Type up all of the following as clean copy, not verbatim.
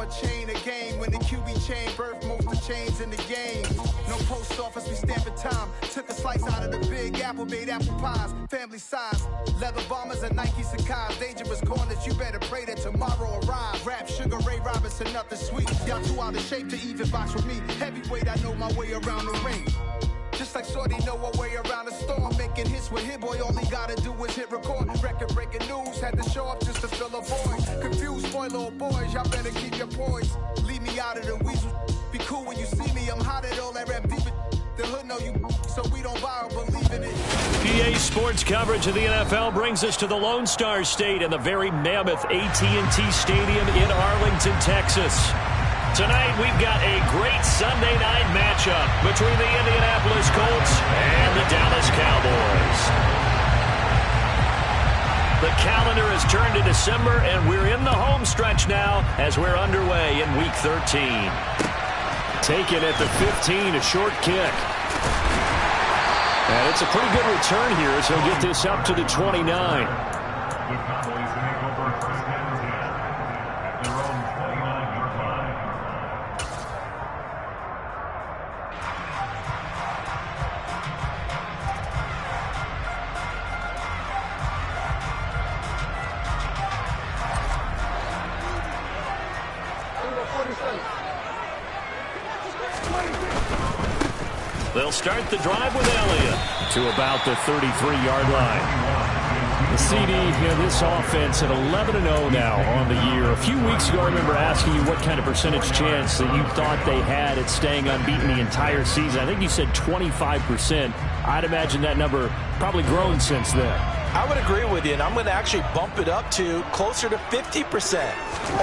a chain of game. When the QB chain birthed most of chains in the game. No post office, we stamping time. Took a slice out of the big apple, made apple pies. Family size, leather bombers and Nike Sacai's. Dangerous corners, you better pray that tomorrow arrives. Rap, Sugar Ray Robinson, nothing sweet. Y'all too out of shape to even box with me. Heavyweight, I know my way around the ring. Just like Shorty know a way around the storm. Making hits with Hit Boy, all he gotta do is hit record. Record-breaking news, had to show up just to fill a void. Confused, spoiled little boys, y'all better keep your poise. Leave me out of the weasel. Be cool when you see me, I'm hot at all that rap deep. The hood know you, so we don't buy or believe in it. PA Sports coverage of the NFL brings us to the Lone Star State and the very mammoth AT&T Stadium in Arlington, Texas. Tonight, we've got a great Sunday night matchup between the Indianapolis Colts and the Dallas Cowboys. The calendar has turned to December, and we're in the home stretch now as we're underway in Week 13. Taken at the 15, a short kick. And it's a pretty good return here as he'll get this up to the 29. The Cowboys take over first down at their own 29-yard line. They'll start the drive with Elliott to about the 33-yard line. The CD, this offense at 11-0 now on the year. A few weeks ago, I remember asking you what kind of percentage chance that you thought they had at staying unbeaten the entire season. I think you said 25%. I'd imagine that number probably grown since then. I would agree with you, and I'm going to actually bump it up to closer to 50%,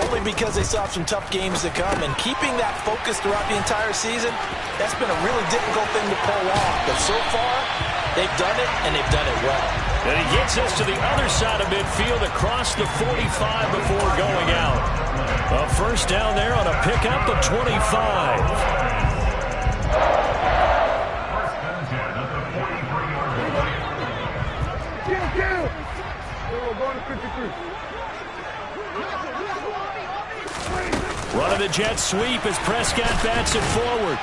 only because they still have some tough games to come. And keeping that focus throughout the entire season, that's been a really difficult thing to pull off. But so far, they've done it, and they've done it well. And he gets us to the other side of midfield across the 45 before going out. A first down there on a pickup of 25. Running a jet sweep as Prescott bats it forward.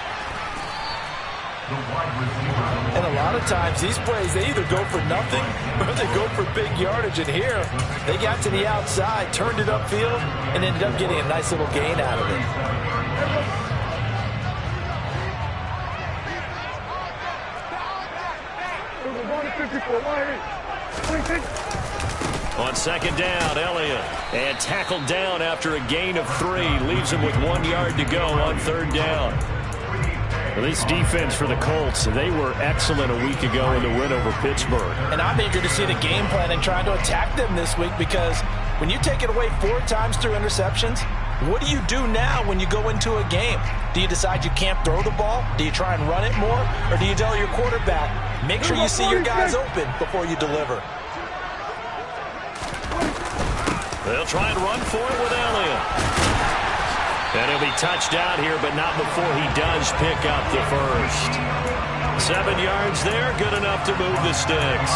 And a lot of times these plays, they either go for nothing or they go for big yardage. And here, they got to the outside, turned it upfield, and ended up getting a nice little gain out of it. On second down, Elliott. And tackled down after a gain of 3. Leaves him with 1 yard to go on third down. Well, this defense for the Colts, they were excellent a week ago in the win over Pittsburgh. And I'm eager to see the game plan and trying to attack them this week, because when you take it away 4 times through interceptions, what do you do now when you go into a game? Do you decide you can't throw the ball? Do you try and run it more? Or do you tell your quarterback, make sure you see your guys open before you deliver? They'll try and run for it with Elliott. And he'll be touched out here, but not before he does pick up the first. 7 yards there, good enough to move the sticks.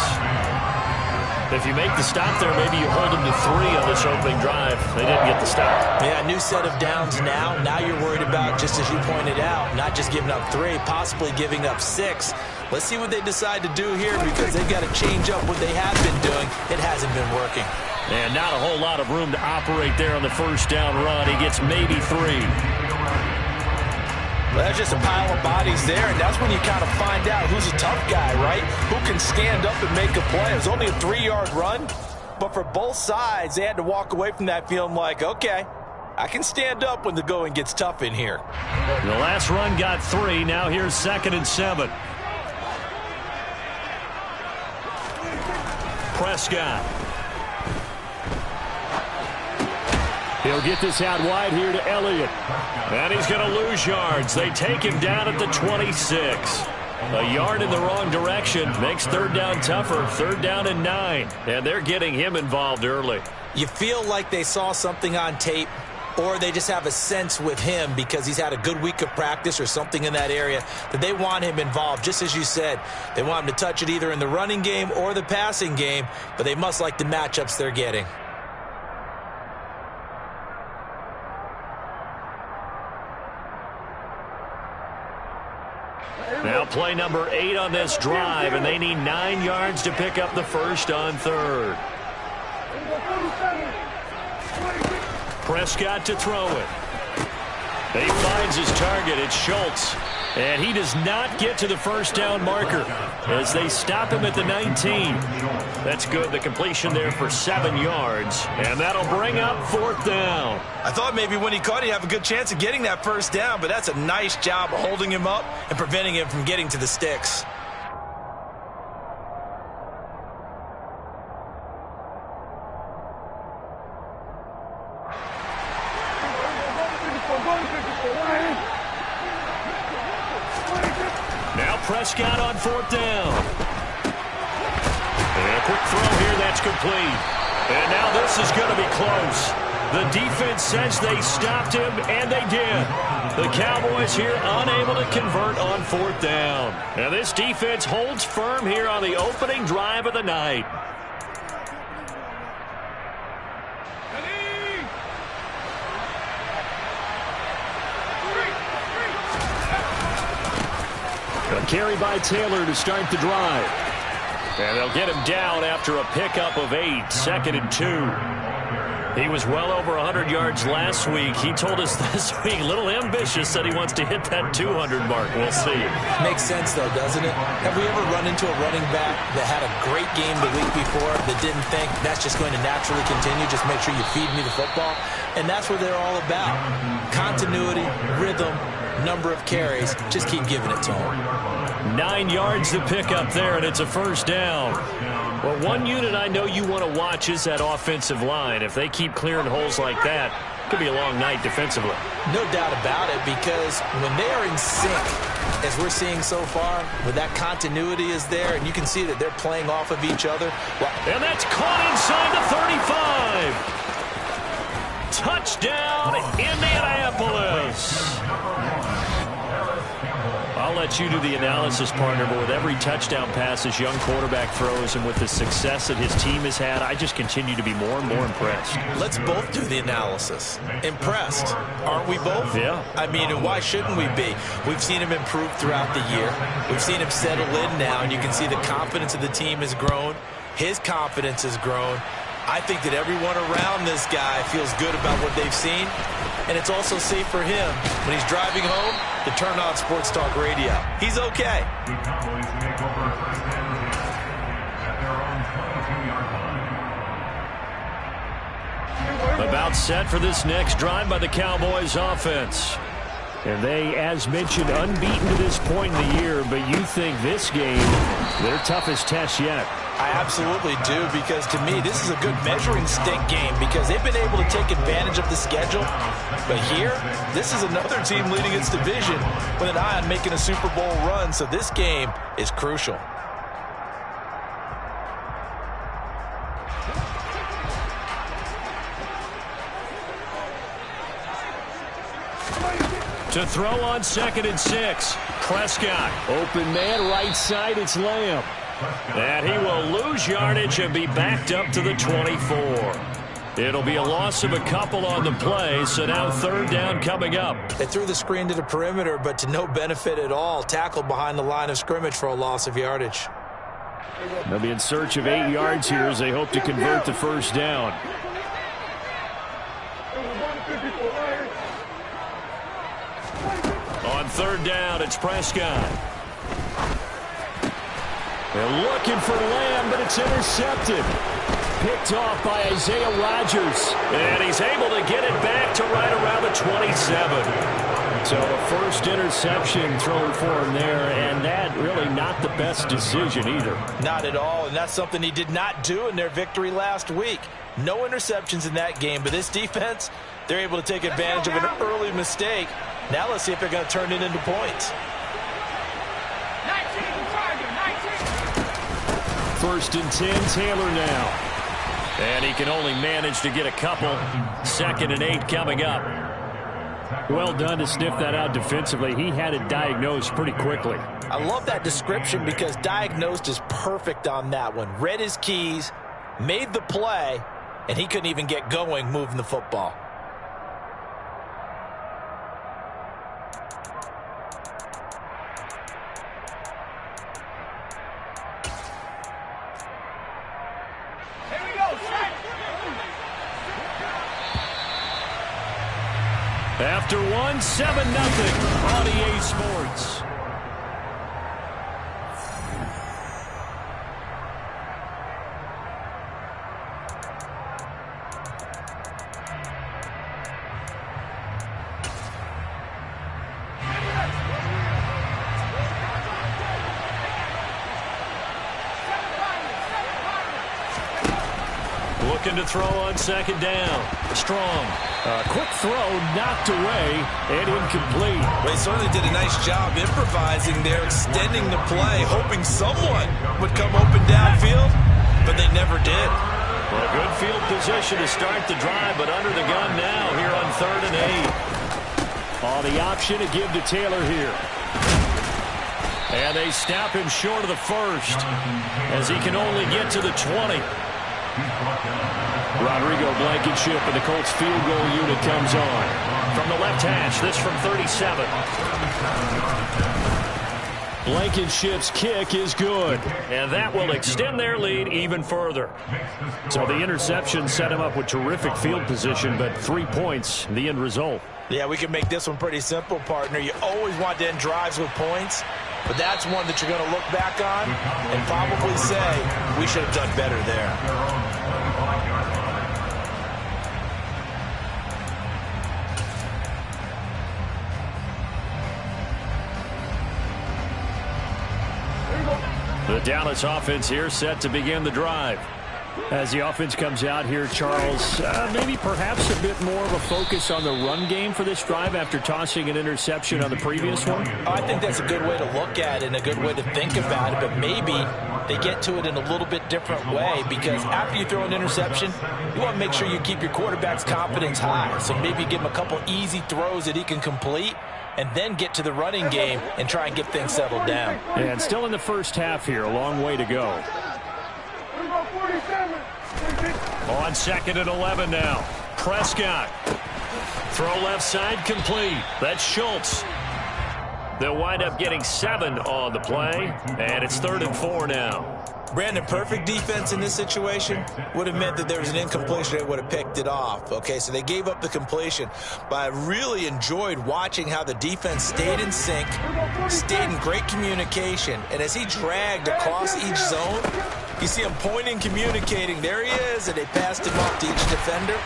If you make the stop there, maybe you hold them to 3 on this opening drive. They didn't get the stop. Yeah, new set of downs now. Now you're worried about, just as you pointed out, not just giving up 3, possibly giving up 6. Let's see what they decide to do here, because they've got to change up what they have been doing. It hasn't been working. And not a whole lot of room to operate there on the first down run. He gets maybe 3. Well, that's just a pile of bodies there, and that's when you kind of find out who's a tough guy, right? Who can stand up and make a play. It was only a 3-yard run, but for both sides, they had to walk away from that feeling like, okay, I can stand up when the going gets tough in here. The last run got 3. Now here's 2nd and 7. Prescott. He'll get this out wide here to Elliott. And he's going to lose yards. They take him down at the 26. A yard in the wrong direction makes third down tougher. 3rd down and 9. And they're getting him involved early. You feel like they saw something on tape, or they just have a sense with him because he's had a good week of practice or something in that area that they want him involved. Just as you said, they want him to touch it either in the running game or the passing game, but they must like the matchups they're getting. Now play number 8 on this drive, and they need 9 yards to pick up the first on third. Prescott to throw it. He finds his target. It's Schultz. And he does not get to the first down marker as they stop him at the 19. That's good. The completion there for 7 yards. And that'll bring up 4th down. I thought maybe when he caught it, he'd have a good chance of getting that first down, but that's a nice job of holding him up and preventing him from getting to the sticks. Now Prescott on 4th down. And a quick throw here, that's complete. And now this is going to be close. The defense says they stopped him, and they did. The Cowboys here unable to convert on 4th down. And this defense holds firm here on the opening drive of the night. A carry by Taylor to start the drive. And they'll get him down after a pickup of 8, 2nd and 2. He was well over 100 yards last week. He told us this week, a little ambitious, said he wants to hit that 200 mark. We'll see. Makes sense, though, doesn't it? Have we ever run into a running back that had a great game the week before that didn't think that's just going to naturally continue? Just make sure you feed me the football. And that's what they're all about. Continuity, rhythm, number of carries. Just keep giving it to them. 9 yards to pick up there, and it's a first down. Well, one unit I know you want to watch is that offensive line. If they keep clearing holes like that, it could be a long night defensively. No doubt about it, because when they are in sync, as we're seeing so far, when that continuity is there, and you can see that they're playing off of each other. And that's caught inside the 35. Touchdown, Indianapolis. I'll let you do the analysis, partner, but with every touchdown pass this young quarterback throws and with the success that his team has had, I just continue to be more and more impressed. Let's both do the analysis. Impressed, aren't we both? Yeah. I mean, and why shouldn't we be? We've seen him improve throughout the year. We've seen him settle in now, and you can see the confidence of the team has grown. His confidence has grown. I think that everyone around this guy feels good about what they've seen, and it's also safe for him when he's driving home to turn on Sports Talk Radio. He's okay. The Cowboys make over first and 10 at their own 22-yard line. About set for this next drive by the Cowboys offense. And they, as mentioned, unbeaten to this point in the year, but you think this game, their toughest test yet. I absolutely do, because to me, this is a good measuring stick game because they've been able to take advantage of the schedule. But here, this is another team leading its division with an eye on making a Super Bowl run, so this game is crucial. To throw on 2nd and 6. Prescott. Open man, right side, it's Lamb. And he will lose yardage and be backed up to the 24. It'll be a loss of a couple on the play, so now 3rd down coming up. They threw the screen to the perimeter, but to no benefit at all. Tackled behind the line of scrimmage for a loss of yardage. They'll be in search of 8 yards here as they hope to convert the first down. On 3rd down, it's Prescott. They're looking for Lamb, but it's intercepted. Picked off by Isaiah Rodgers. And he's able to get it back to right around the 27. So a first interception thrown for him there, and that really not the best decision either. Not at all, and that's something he did not do in their victory last week. No interceptions in that game, but this defense, they're able to take advantage of an early mistake. Now let's see if they're going to turn it into points. 1st and 10, Taylor now. And he can only manage to get a couple. 2nd and 8 coming up. Well done to sniff that out defensively. He had it diagnosed pretty quickly. I love that description because diagnosed is perfect on that one. Read his keys, made the play, and he couldn't even get going moving the football. After one, 7-0 on EA Sports. Looking to throw on second down. Strong. Quick throw knocked away and incomplete. Well, he certainly did a nice job improvising there, extending the play, hoping someone would come open downfield, but they never did. Well, good field position to start the drive, but under the gun now here on 3rd and 8. Oh, the option to give to Taylor here. And they snap him short of the first as he can only get to the 20. Rodrigo Blankenship and the Colts field goal unit comes on. From the left hash, this from 37. Blankenship's kick is good, and that will extend their lead even further. So the interception set him up with terrific field position, but 3 points, the end result. Yeah, we can make this one pretty simple, partner. You always want to end drives with points, but that's one that you're going to look back on and probably say, we should have done better there. The Dallas offense here set to begin the drive. As the offense comes out here, Charles, maybe perhaps a bit more of a focus on the run game for this drive after tossing an interception on the previous one? I think that's a good way to look at it and a good way to think about it, but maybe they get to it in a little bit different way, because after you throw an interception, you want to make sure you keep your quarterback's confidence high. So maybe give him a couple easy throws that he can complete, and then get to the running game and try and get things settled down. And still in the first half here, a long way to go. On 2nd and 11 now. Prescott. Throw left side complete. That's Schultz. They'll wind up getting 7 on the play, and it's 3rd and 4 now. Brandon, perfect defense in this situation would have meant that there was an incompletion that would have picked it off. Okay, so they gave up the completion, but I really enjoyed watching how the defense stayed in sync, stayed in great communication, and as he dragged across each zone, you see him pointing, communicating. There he is, and they passed him off to each defender.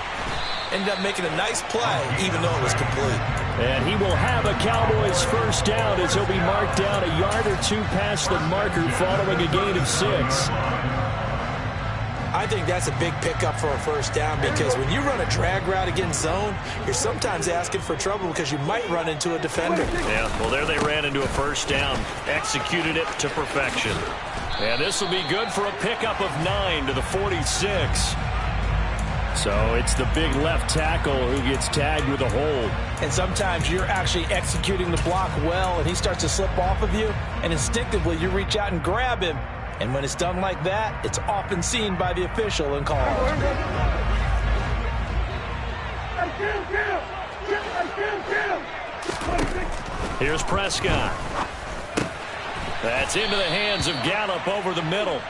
Ended up making a nice play, even though it was complete. And he will have a Cowboys first down as he'll be marked down a yard or two past the marker following a gain of 6. I think that's a big pickup for a first down, because when you run a drag route against zone, you're sometimes asking for trouble because you might run into a defender. Yeah, well, there they ran into a first down, executed it to perfection. And this will be good for a pickup of 9 to the 46. So it's the big left tackle who gets tagged with a hold. And sometimes you're actually executing the block well, and he starts to slip off of you, and instinctively you reach out and grab him. And when it's done like that, it's often seen by the official and called. Here's Prescott. That's into the hands of Gallup over the middle.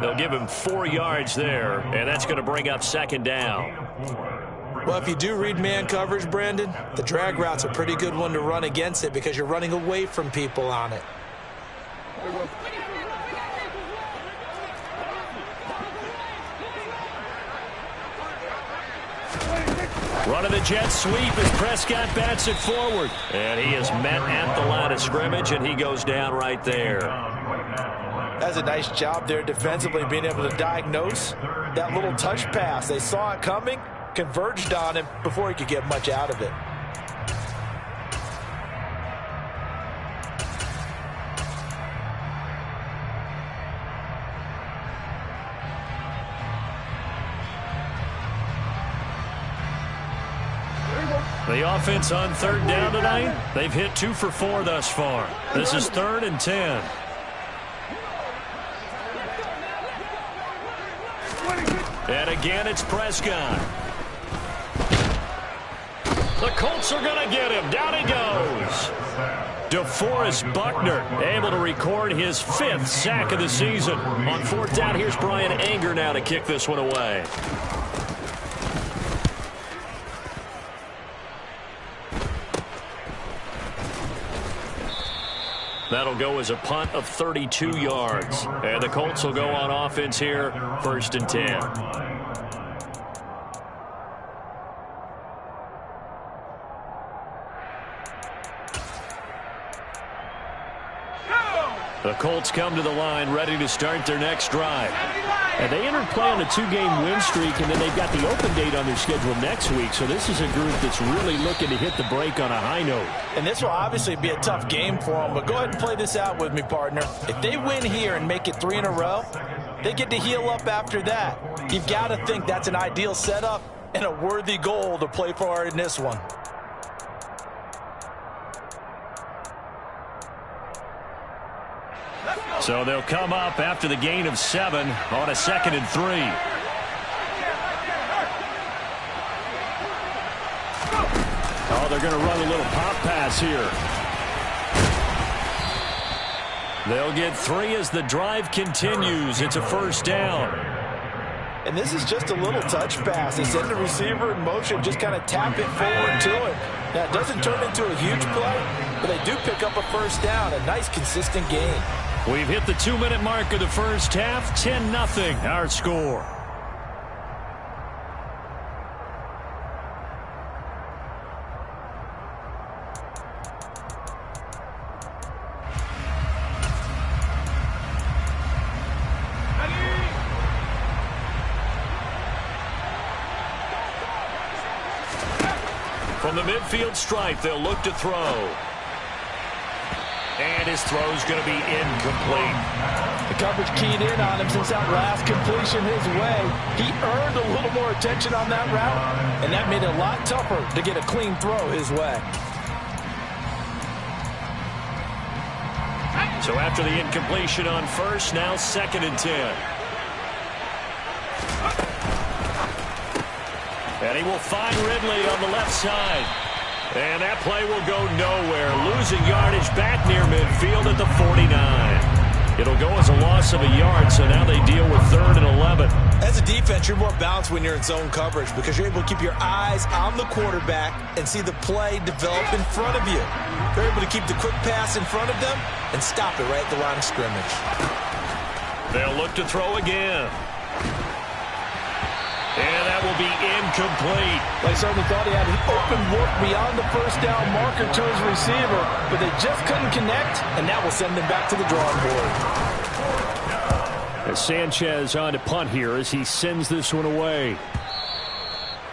They'll give him 4 yards there, and that's going to bring up 2nd down. Well, if you do read man coverage, Brandon, the drag route's a pretty good one to run against it because you're running away from people on it. Running the jet sweep as Prescott bats it forward. And he is met at the line of scrimmage, and he goes down right there. That's a nice job there defensively, being able to diagnose that little touch pass. They saw it coming, converged on him before he could get much out of it. The offense on 3rd down tonight, they've hit 2 for 4 thus far. This is 3rd and 10. And again, it's Prescott. The Colts are going to get him. Down he goes. DeForest Buckner able to record his 5th sack of the season. On 4th down, here's Brian Anger now to kick this one away. That'll go as a punt of 32 yards. And the Colts will go on offense here, 1st and 10. The Colts come to the line ready to start their next drive. And they entered play on a 2-game win streak, and then they've got the open date on their schedule next week. So this is a group that's really looking to hit the break on a high note. And this will obviously be a tough game for them, but go ahead and play this out with me, partner. If they win here and make it 3 in a row, they get to heal up after that. You've got to think that's an ideal setup and a worthy goal to play for in this one. So they'll come up after the gain of 7 on a 2nd and 3. Oh, they're going to run a little pop pass here. They'll get 3 as the drive continues. It's a 1st down. And this is just a little touch pass. They send the receiver in motion, just kind of tap it forward to it. Now, it doesn't turn into a huge play, but they do pick up a 1st down, a nice, consistent gain. We've hit the 2-minute mark of the first half. 10-0 our score. From the midfield stripe, they'll look to throw. And his throw's going to be incomplete. The coverage keyed in on him since that last completion his way. He earned a little more attention on that route, and that made it a lot tougher to get a clean throw his way. So after the incompletion on 1st, now 2nd and 10. And he will find Ridley on the left side. And that play will go nowhere. Losing yardage back near midfield at the 49. It'll go as a loss of a yard, so now they deal with 3rd and 11. As a defense, you're more balanced when you're in zone coverage because you're able to keep your eyes on the quarterback and see the play develop in front of you. You're able to keep the quick pass in front of them and stop it right at the line of scrimmage. They'll look to throw again. And that will be incomplete. They certainly thought he had an open look beyond the 1st down marker to his receiver, but they just couldn't connect, and that will send them back to the drawing board. As Sanchez on to punt here as he sends this one away.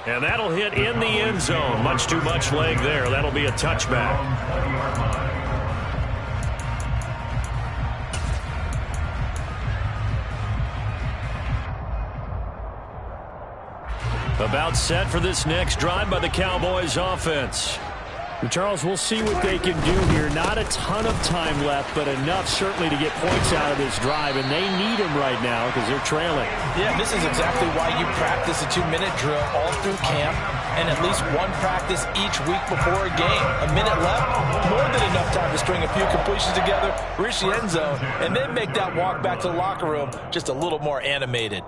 And that'll hit in the end zone. Much too much leg there. That'll be a touchback. About set for this next drive by the Cowboys offense. Charles, we'll see what they can do here. Not a ton of time left, but enough certainly to get points out of this drive, and they need them right now because they're trailing. Yeah, this is exactly why you practice a 2-minute drill all through camp and at least one practice each week before a game. A minute left, more than enough time to string a few completions together, reach the end zone, and then make that walk back to the locker room just a little more animated.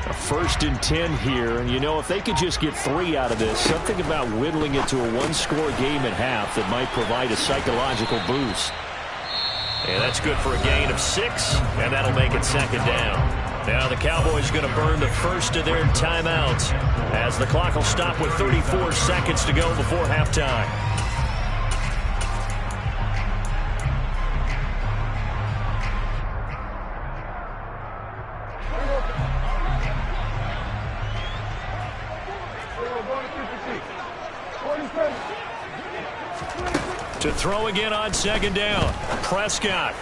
A 1st and 10 here, and you know, if they could just get 3 out of this, something about whittling it to a 1-score game at half that might provide a psychological boost. And that's good for a gain of 6, and that'll make it 2nd down. Now the Cowboys going to burn the first of their timeouts as the clock will stop with 34 seconds to go before halftime. To throw again on 2nd down. Prescott.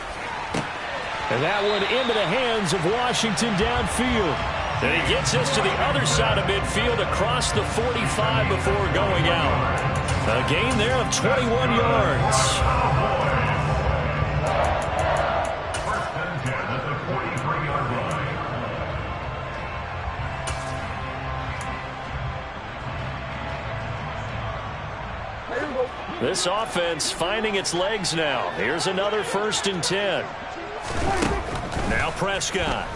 And that one into the hands of Washington downfield. And he gets us to the other side of midfield across the 45 before going out. A gain there of 21 yards. First and 10 at the 43-yard line. This offense finding its legs now. Here's another 1st and 10. Now Prescott.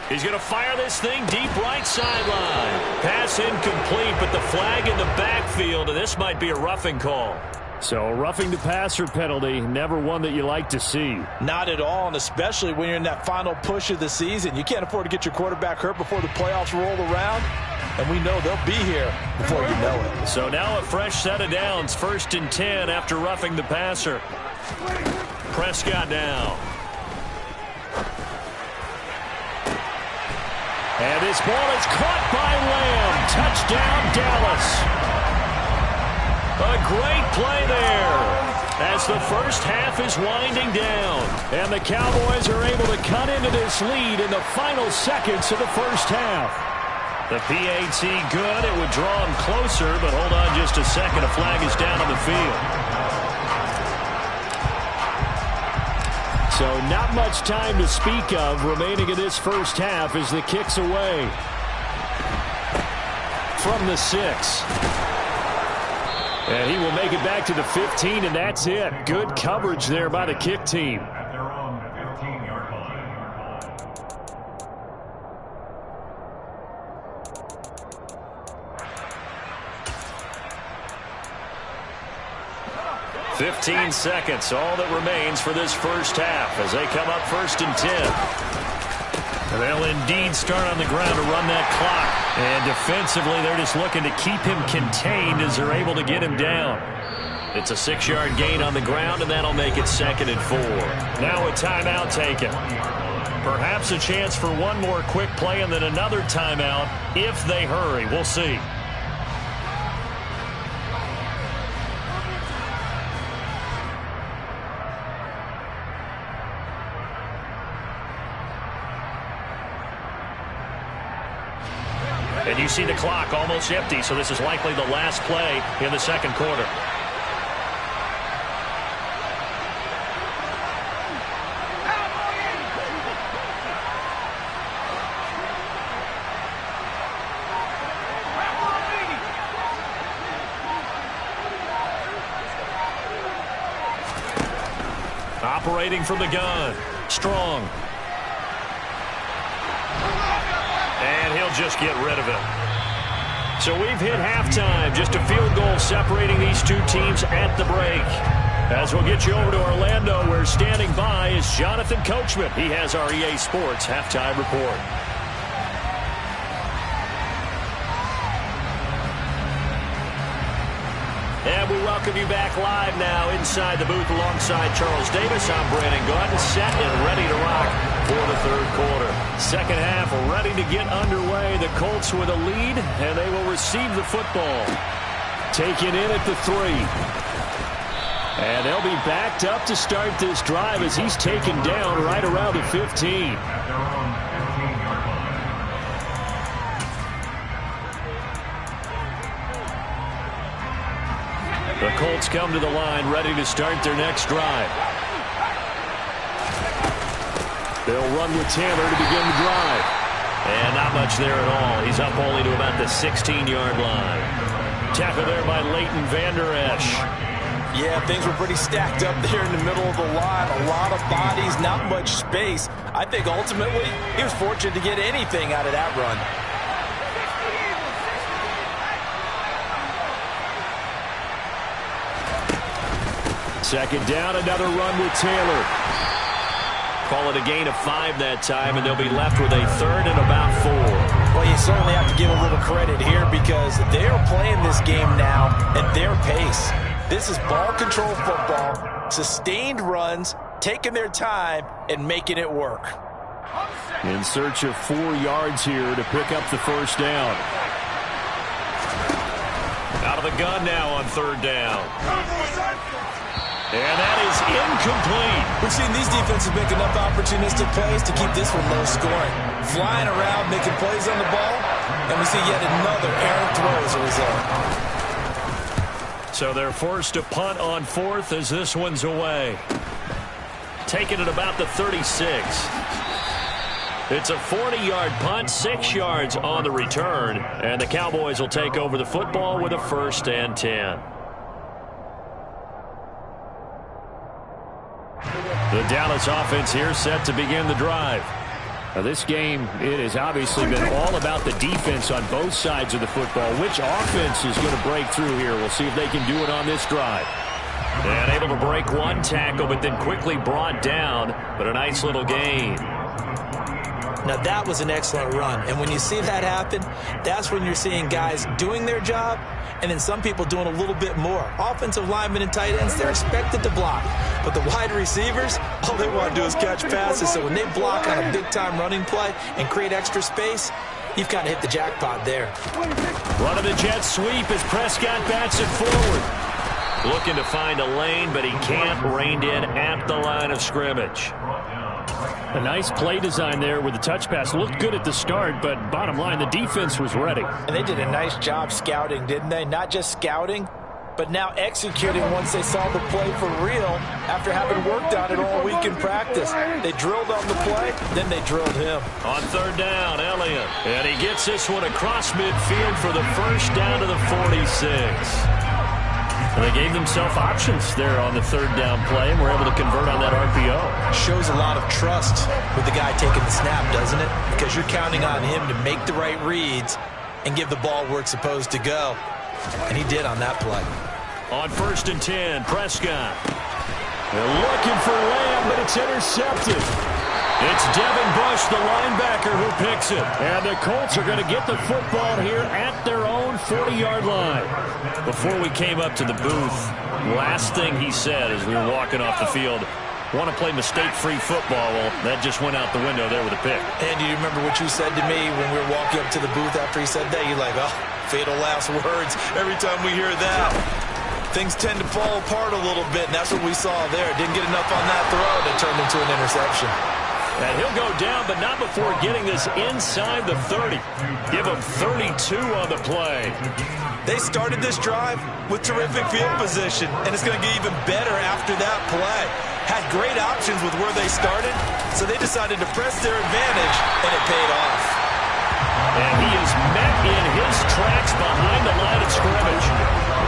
He's going to fire this thing deep right sideline. Pass incomplete, but the flag in the backfield, and this might be a roughing call. So a roughing the passer penalty, never one that you like to see. Not at all, and especially when you're in that final push of the season. You can't afford to get your quarterback hurt before the playoffs roll around, and we know they'll be here before you know it. So now a fresh set of downs, 1st and 10 after roughing the passer. Prescott now. And this ball is caught by Lamb. Touchdown, Dallas. A great play there as the first half is winding down. And the Cowboys are able to cut into this lead in the final seconds of the first half. The PAT good. It would draw him closer, but hold on just a second. A flag is down on the field. So not much time to speak of remaining in this first half as the kick's away. From the 6. And he will make it back to the 15, and that's it. Good coverage there by the kick team. At their own 15-yard line. 15 seconds, all that remains for this first half as they come up 1st and 10. And they'll indeed start on the ground to run that clock. And defensively, they're just looking to keep him contained as they're able to get him down. It's a 6-yard gain on the ground, and that'll make it 2nd and 4. Now a timeout taken. Perhaps a chance for one more quick play and then another timeout if they hurry. We'll see. And you see the clock almost empty, so this is likely the last play in the second quarter. Operating from the gun. Strong. And he'll just get rid of it. So we've hit halftime. Just a field goal separating these two teams at the break. As we'll get you over to Orlando, where standing by is Jonathan Coachman. He has our EA Sports halftime report. And we welcome you back live now inside the booth alongside Charles Davis. I'm Brandon Gordon, set and ready to rock for the third quarter. Second half ready to get underway. The Colts with a lead, and they will receive the football. Taken in at the 3. And they'll be backed up to start this drive as he's taken down right around the 15. At their own 15-yard line. The Colts come to the line ready to start their next drive. They'll run with Taylor to begin the drive. And not much there at all. He's up only to about the 16-yard line. Tackle there by Leighton Vander Esch. Yeah, things were pretty stacked up there in the middle of the line. A lot of bodies, not much space. I think ultimately he was fortunate to get anything out of that run. Second down, another run with Taylor. Call it a gain of 5 that time, and they'll be left with a 3rd and about 4. Well, you certainly have to give a little credit here because they are playing this game now at their pace. This is ball control football, sustained runs, taking their time and making it work. In search of 4 yards here to pick up the first down. Out of the gun now on 3rd down. And that is incomplete. We've seen these defenses make enough opportunistic plays to keep this one low scoring. Flying around, making plays on the ball, and we see yet another errant throw as a result. So they're forced to punt on 4th as this one's away. Taking it about the 36. It's a 40-yard punt, 6 yards on the return, and the Cowboys will take over the football with a 1st and 10. The Dallas offense here set to begin the drive. Now this game, it has obviously been all about the defense on both sides of the football. Which offense is going to break through here? We'll see if they can do it on this drive. And able to break one tackle, but then quickly brought down, but a nice little gain. Now that was an excellent run, and when you see that happen, that's when you're seeing guys doing their job and then some people doing a little bit more. Offensive linemen and tight ends, they're expected to block, but the wide receivers, all they want to do is catch passes. So when they block on a big-time running play and create extra space, you've kind of hit the jackpot there. Run of the jet sweep as Prescott bats it forward. Looking to find a lane, but he can't. Reined in at the line of scrimmage. A nice play design there with the touch pass. Looked good at the start, but bottom line, the defense was ready. And they did a nice job scouting, didn't they? Not just scouting, but now executing once they saw the play for real after having worked on it all week in practice. They drilled on the play, then they drilled him. On 3rd down, Elliott. And he gets this one across midfield for the 1st down to the 46. And they gave themselves options there on the 3rd down play and were able to convert on that RPO. Shows a lot of trust with the guy taking the snap, doesn't it? Because you're counting on him to make the right reads and give the ball where it's supposed to go. And he did on that play. On 1st and 10, Prescott. They're looking for Lamb, but it's intercepted. It's Devin Bush, the linebacker, who picks it. And the Colts are going to get the football here at their own 40-yard line. Before we came up to the booth, last thing he said as we were walking off the field, want to play mistake-free football. Well, that just went out the window there with a pick. And do you remember what you said to me when we were walking up to the booth after he said that? You're like, oh, fatal last words. Every time we hear that, things tend to fall apart a little bit, and that's what we saw there. Didn't get enough on that throw that turned into an interception. And he'll go down, but not before getting this inside the 30. Give him 32 on the play. They started this drive with terrific field position, and it's going to get even better after that play. Had great options with where they started, so they decided to press their advantage, and it paid off. And he is met in his tracks behind the line of scrimmage.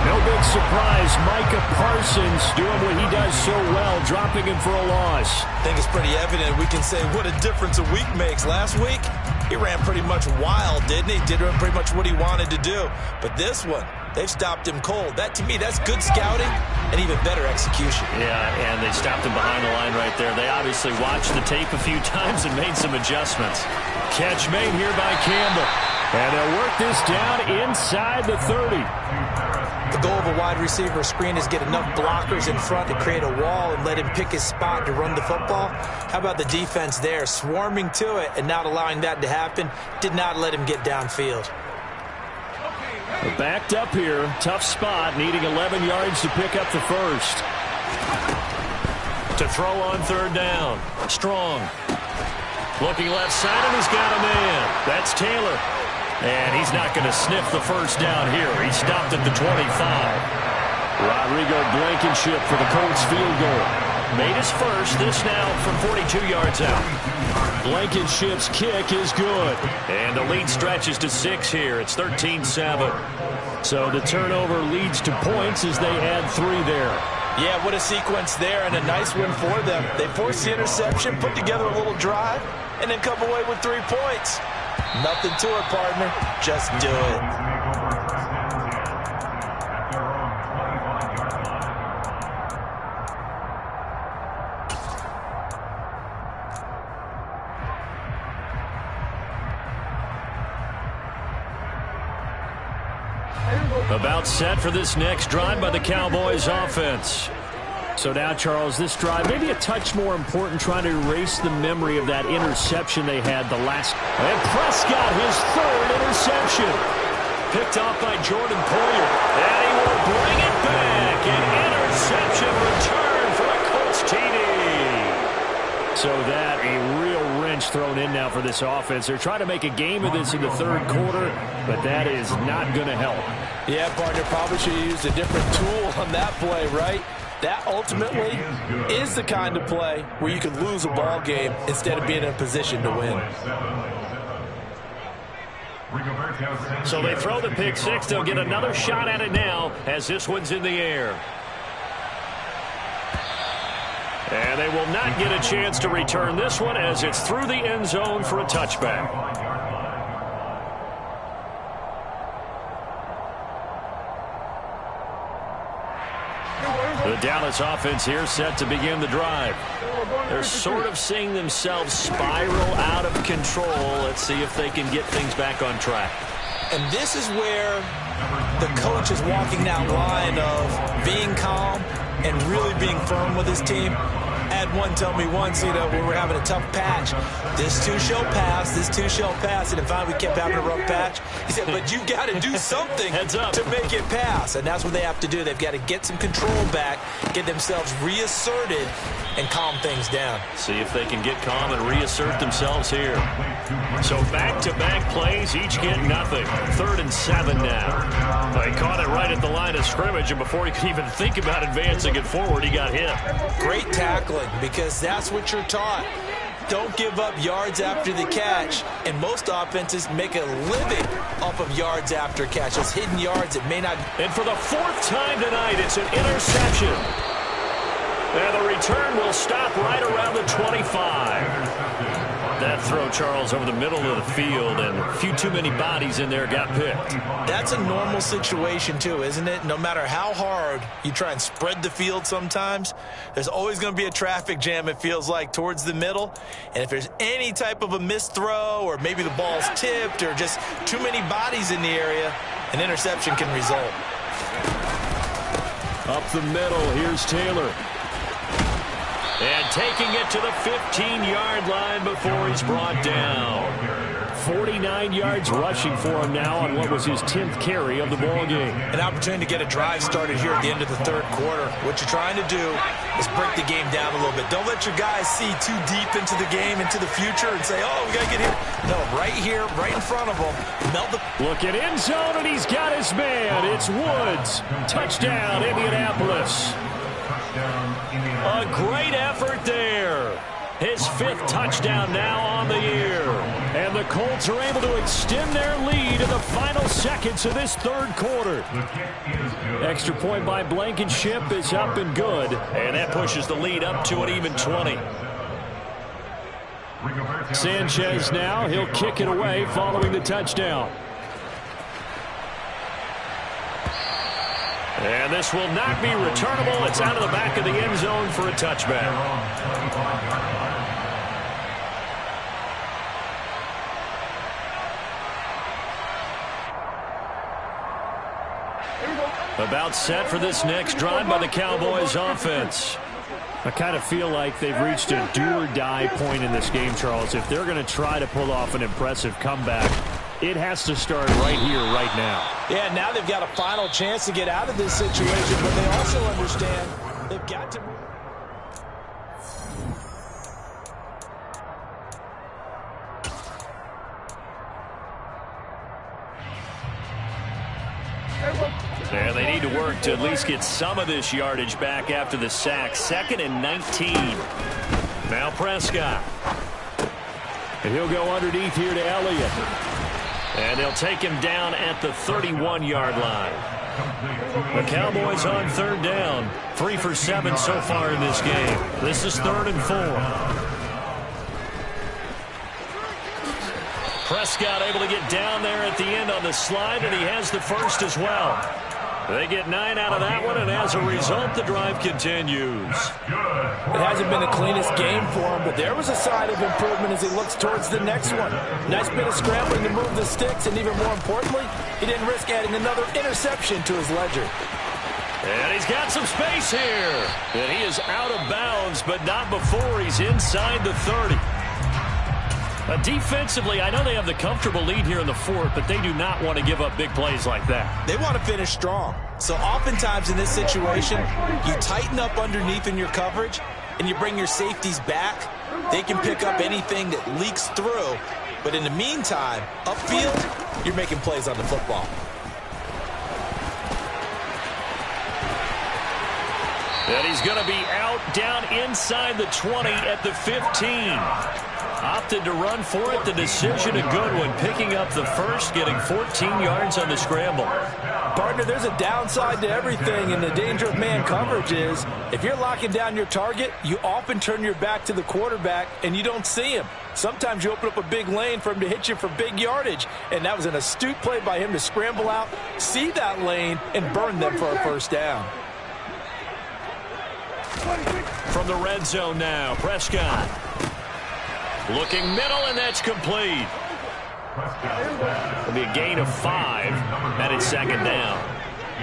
No big surprise. Micah Parsons doing what he does so well, dropping him for a loss. I think it's pretty evident. We can say what a difference a week makes. Last week, he ran pretty much wild, didn't he? Did pretty much what he wanted to do. But this one, they've stopped him cold. That, to me, that's good scouting and even better execution. Yeah, and they stopped him behind the line right there. They obviously watched the tape a few times and made some adjustments. Catch made here by Campbell. And they'll work this down inside the 30. The goal of a wide receiver screen is get enough blockers in front to create a wall and let him pick his spot to run the football. How about the defense there, swarming to it and not allowing that to happen? Did not let him get downfield. Backed up here, tough spot, needing 11 yards to pick up the 1st. To throw on 3rd down. Strong. Looking left side, and he's got a man. That's Taylor. And he's not going to sniff the 1st down here. He stopped at the 25. Rodrigo Blankenship for the Colts field goal. Made his first, this now from 42 yards out. Blankenship's kick is good. And the lead stretches to 6 here. It's 13-7. So the turnover leads to points as they add 3 there. Yeah, what a sequence there, and a nice win for them. They forced the interception, put together a little drive, and then come away with 3 points. Nothing to it, partner. Just do it. About set for this next drive by the Cowboys offense. So now, Charles, this drive maybe a touch more important, trying to erase the memory of that interception they had the last. And Prescott, his 3rd interception. Picked off by Jordan Poyer. And he will bring it back. An interception return for a Colts TD. So that a real wrench thrown in now for this offense. They're trying to make a game of this in the 3rd quarter, but that is not going to help. Yeah, partner, probably should have used a different tool on that play, right? That ultimately is the kind of play where you can lose a ball game instead of being in a position to win. So they throw the pick six. They'll get another shot at it now as this one's in the air. And they will not get a chance to return this one as it's through the end zone for a touchback. The Dallas offense here set to begin the drive. They're sort of seeing themselves spiral out of control. Let's see if they can get things back on track. And this is where the coach is walking that line of being calm and really being firm with his team. I had one tell me once, we were having a tough patch. This too shall pass, this too shall pass. And finally we kept having a rough patch. He said, but you got to do something to make it pass. And that's what they have to do. They've got to get some control back, get themselves reasserted, and calm things down. See if they can get calm and reassert themselves here. So back-to-back plays, each get nothing. 3rd and 7 now. They caught it right at the line of scrimmage, and before he could even think about advancing it forward, he got hit. Great tackling, because that's what you're taught. Don't give up yards after the catch, and most offenses make a living off of yards after catch. Those hidden yards that may not. And for the 4th time tonight, it's an interception. And the return will stop right around the 25. That throw, Charles, over the middle of the field, and a few too many bodies in there got picked. That's a normal situation, too, isn't it? No matter how hard you try and spread the field sometimes, there's always going to be a traffic jam, it feels like, towards the middle. And if there's any type of a missed throw, or maybe the ball's tipped, or just too many bodies in the area, an interception can result. Up the middle, here's Taylor. And taking it to the 15-yard line before he's brought down. 49 yards rushing for him now on what was his 10th carry of the ball game. An opportunity to get a drive started here at the end of the 3rd quarter. What you're trying to do is break the game down a little bit. Don't let your guys see too deep into the game, into the future, and say, oh, we got to get here. No, right here, right in front of him. Look at end zone, and he's got his man. It's Woods. Touchdown, Indianapolis. A great effort there. His 5th touchdown now on the year. And the Colts are able to extend their lead in the final seconds of this 3rd quarter. Extra point by Blankenship is up and good. And that pushes the lead up to an even 20. Sanchez now, he'll kick it away following the touchdown. And this will not be returnable. It's out of the back of the end zone for a touchback. About set for this next drive by the Cowboys offense. I kind of feel like they've reached a do-or-die point in this game, Charles. If they're going to try to pull off an impressive comeback, it has to start right here, right now. Yeah, now they've got a final chance to get out of this situation, but they also understand they've got to. And they need to work to at least get some of this yardage back after the sack. 2nd and 19. Now Prescott. And he'll go underneath here to Elliott. And they'll take him down at the 31-yard line. The Cowboys on 3rd down. 3 for 7 so far in this game. This is 3rd and 4. Prescott able to get down there at the end on the slide, and he has the first as well. They get 9 out of that one, and as a result, the drive continues. It hasn't been the cleanest game for him, but there was a sign of improvement as he looks towards the next one. Nice bit of scrambling to move the sticks, and even more importantly, he didn't risk adding another interception to his ledger. And he's got some space here. And he is out of bounds, but not before he's inside the 30. Defensively, I know they have the comfortable lead here in the 4th, but they do not want to give up big plays like that. They want to finish strong. So oftentimes in this situation, you tighten up underneath in your coverage, and you bring your safeties back. They can pick up anything that leaks through. But in the meantime, upfield, you're making plays on the football. And he's going to be out down inside the 20 at the 15. Opted to run for it. The decision a good one. Picking up the first, getting 14 yards on the scramble. Partner, there's a downside to everything, and the danger of man coverage is if you're locking down your target, you often turn your back to the quarterback and you don't see him. Sometimes you open up a big lane for him to hit you for big yardage, and that was an astute play by him to scramble out, see that lane, and burn them for a first down. From the red zone now, Prescott. Looking middle, and that's complete. It'll be a gain of 5, and it's second down.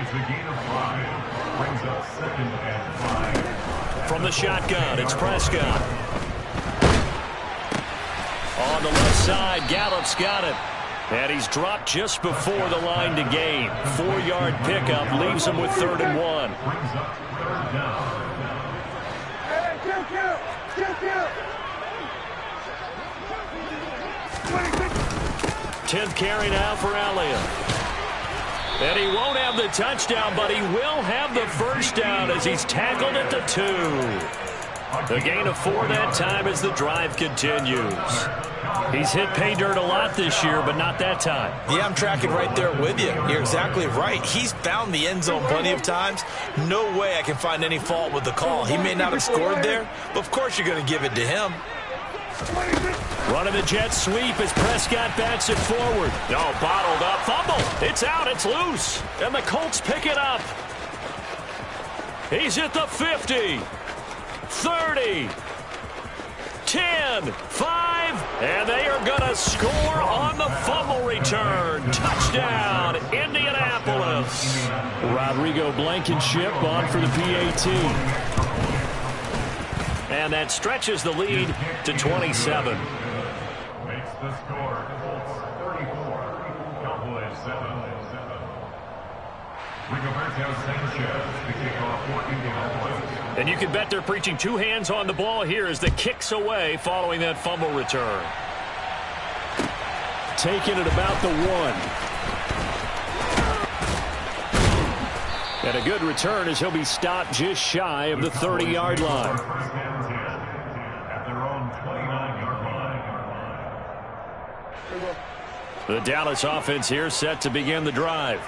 It's a gain of 5. Brings up 2nd and 5. From the shotgun, it's Prescott. On the left side, Gallup's got it. And he's dropped just before the line to gain. 4-yard pickup leaves him with 3rd and 1. Brings up 3rd down. 10th carry now for Elliott. And he won't have the touchdown, but he will have the first down as he's tackled at the 2. The gain of 4 that time as the drive continues. He's hit pay dirt a lot this year, but not that time. Yeah, I'm tracking right there with you. You're exactly right. He's found the end zone plenty of times. No way I can find any fault with the call. He may not have scored there, but of course you're going to give it to him. Running the jet sweep as Prescott backs it forward. Oh, bottled up. Fumble. It's out. It's loose. And the Colts pick it up. He's at the 50. 30. 10. 5. And they are going to score on the fumble return. Touchdown, Indianapolis. Rodrigo Blankenship on for the PAT. And that stretches the lead to 27. Makes the score. Colts 34. Cowboys 7. Rigoberto Sanchez to kick off for Indianapolis. And you can bet they're preaching 2 hands on the ball here as the kick's away following that fumble return. Taking it about the 1. And a good return as he'll be stopped just shy of the 30-yard line. The Dallas offense here set to begin the drive.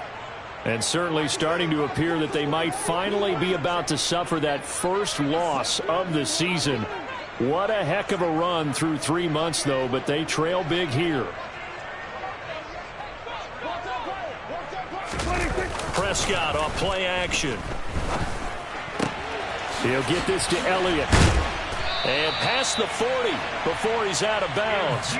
And certainly starting to appear that they might finally be about to suffer that first loss of the season. What a heck of a run through 3 months, though, but they trail big here. Prescott off play action. He'll get this to Elliott. And past the 40 before he's out of bounds.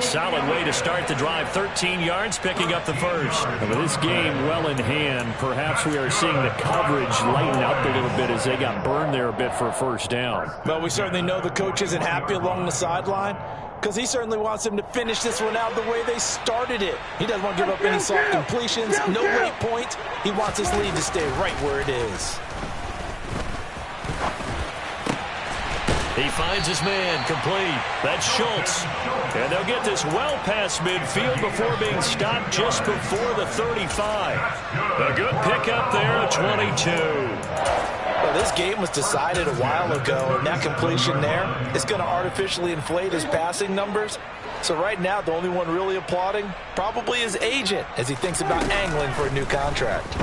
Solid way to start the drive. 13 yards, picking up the first. And with this game well in hand, perhaps we are seeing the coverage lighten up a little bit as they got burned there a bit for a first down. Well, we certainly know the coach isn't happy along the sideline because he certainly wants them to finish this one out the way they started it. He doesn't want to give up any soft completions, no late points. He wants his lead to stay right where it is. He finds his man complete. That's Schultz. And they'll get this well past midfield before being stopped just before the 35. A good pickup there at 22. Well, this game was decided a while ago, and that completion there is going to artificially inflate his passing numbers. So right now, the only one really applauding probably his agent as he thinks about angling for a new contract.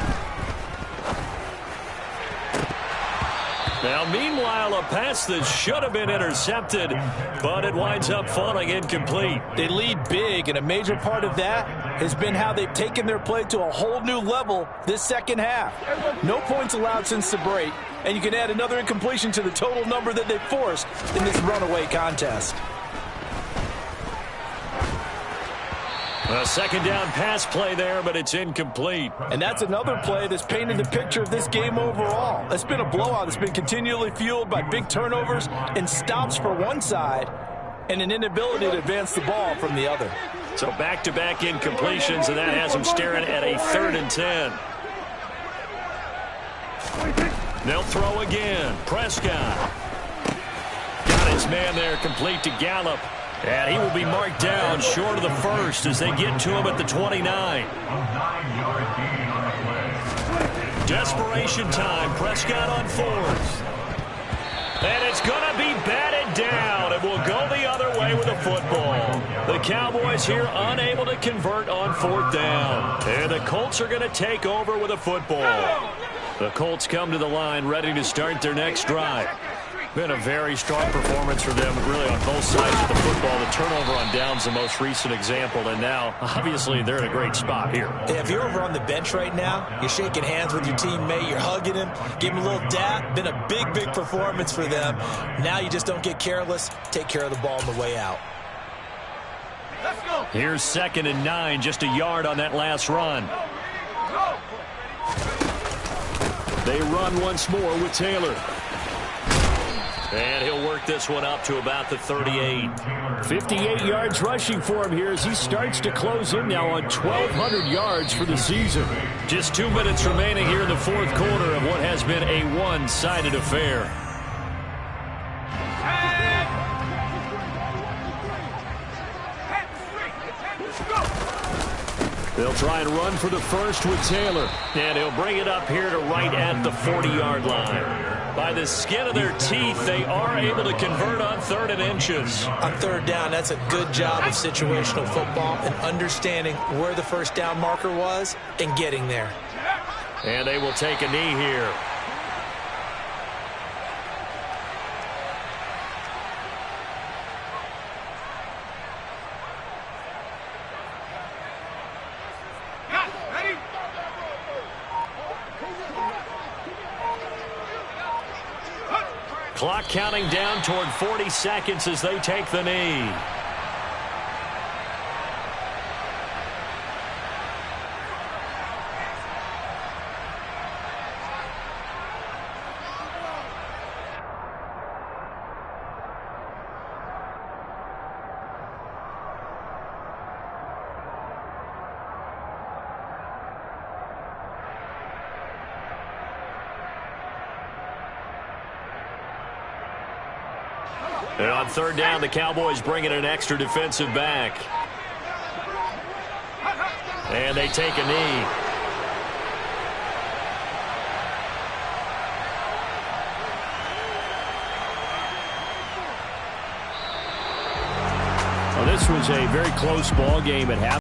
Now, meanwhile, a pass that should have been intercepted, but it winds up falling incomplete. They lead big, and a major part of that has been how they've taken their play to a whole new level this second half. No points allowed since the break, and you can add another incompletion to the total number that they've forced in this runaway contest. A second down pass play there, but it's incomplete. And that's another play that's painted the picture of this game overall. It's been a blowout that's been continually fueled by big turnovers and stops for one side and an inability to advance the ball from the other. So back-to-back incompletions, and that has them staring at a 3rd and 10. They'll throw again. Prescott. Got his man there, complete to Gallup. And he will be marked down short of the first as they get to him at the 29. Desperation time. Prescott on fourth. And it's going to be batted down. It will go the other way with the football. The Cowboys here unable to convert on fourth down. And the Colts are going to take over with a football. The Colts come to the line ready to start their next drive. Been a very strong performance for them, really, on both sides of the football. The turnover on downs the most recent example, and now, obviously, they're in a great spot here. If you're over on the bench right now, you're shaking hands with your teammate, you're hugging him, give him a little dap. Been a big, big performance for them. Now you just don't get careless. Take care of the ball on the way out. Let's go. Here's 2nd and 9, just a yard on that last run. They run once more with Taylor. And he'll work this one up to about the 38. 58 yards rushing for him here as he starts to close in now on 1,200 yards for the season. Just 2 minutes remaining here in the fourth quarter of what has been a one-sided affair. They'll try and run for the first with Taylor. And he'll bring it up here to right at the 40-yard line. By the skin of their teeth, they are able to convert on 3rd and inches. On 3rd down, that's a good job of situational football and understanding where the first down marker was and getting there. And they will take a knee here. Clock counting down toward 40 seconds as they take the knee. And on 3rd down, the Cowboys bring in an extra defensive back. And they take a knee. Well, this was a very close ball game at half.